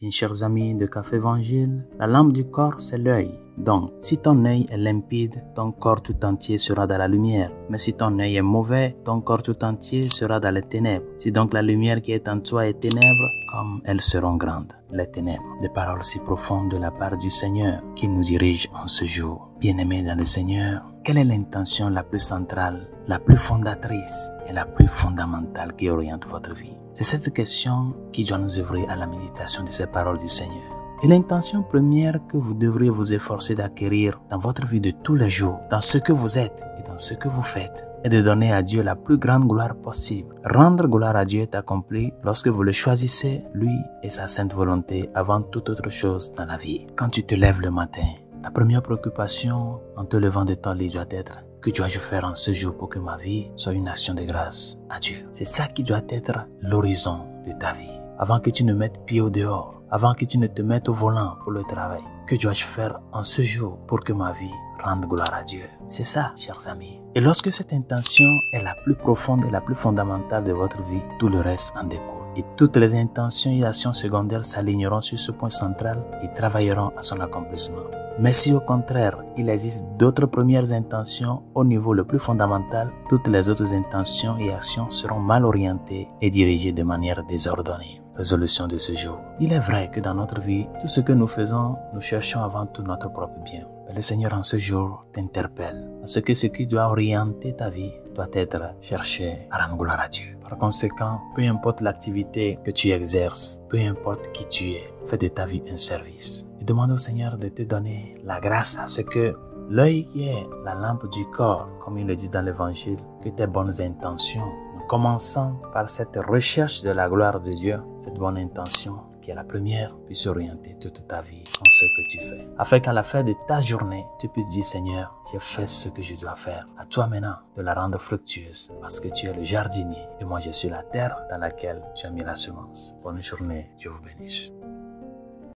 Bien, chers amis de Café Évangile, la lampe du corps, c'est l'œil. Donc, si ton œil est limpide, ton corps tout entier sera dans la lumière. Mais si ton œil est mauvais, ton corps tout entier sera dans les ténèbres. Si donc la lumière qui est en toi est ténèbres, comme elles seront grandes, les ténèbres. Des paroles si profondes de la part du Seigneur qui nous dirige en ce jour. Bien-aimés dans le Seigneur, quelle est l'intention la plus centrale, la plus fondatrice et la plus fondamentale qui oriente votre vie? C'est cette question qui doit nous œuvrer à la méditation de ces paroles du Seigneur. Et l'intention première que vous devriez vous efforcer d'acquérir dans votre vie de tous les jours, dans ce que vous êtes et dans ce que vous faites, est de donner à Dieu la plus grande gloire possible. Rendre gloire à Dieu est accompli lorsque vous le choisissez, lui et sa sainte volonté, avant toute autre chose dans la vie. Quand tu te lèves le matin, ta première préoccupation en te levant de ton lit doit être: que dois-je faire en ce jour pour que ma vie soit une action de grâce à Dieu? C'est ça qui doit être l'horizon de ta vie. Avant que tu ne mettes pied au dehors, avant que tu ne te mettes au volant pour le travail, que dois-je faire en ce jour pour que ma vie rende gloire à Dieu? C'est ça, chers amis. Et lorsque cette intention est la plus profonde et la plus fondamentale de votre vie, tout le reste en découle. Et toutes les intentions et actions secondaires s'aligneront sur ce point central et travailleront à son accomplissement. Mais si au contraire, il existe d'autres premières intentions au niveau le plus fondamental, toutes les autres intentions et actions seront mal orientées et dirigées de manière désordonnée. Résolution de ce jour. Il est vrai que dans notre vie, tout ce que nous faisons, nous cherchons avant tout notre propre bien. Mais le Seigneur en ce jour t'interpelle. Parce que ce qui doit orienter ta vie doit être chercher à rendre gloire à Dieu. Par conséquent, peu importe l'activité que tu exerces, peu importe qui tu es, fais de ta vie un service. Et demande au Seigneur de te donner la grâce à ce que l'œil qui est la lampe du corps, comme il le dit dans l'Évangile, que tes bonnes intentions, en commençant par cette recherche de la gloire de Dieu, cette bonne intention qui est la première, puisse orienter toute ta vie en ce que tu fais. Afin qu'à la fin de ta journée, tu puisses dire: Seigneur, j'ai fait ce que je dois faire. À toi maintenant de la rendre fructueuse, parce que tu es le jardinier et moi je suis la terre dans laquelle tu as mis la semence. Bonne journée, Dieu vous bénisse.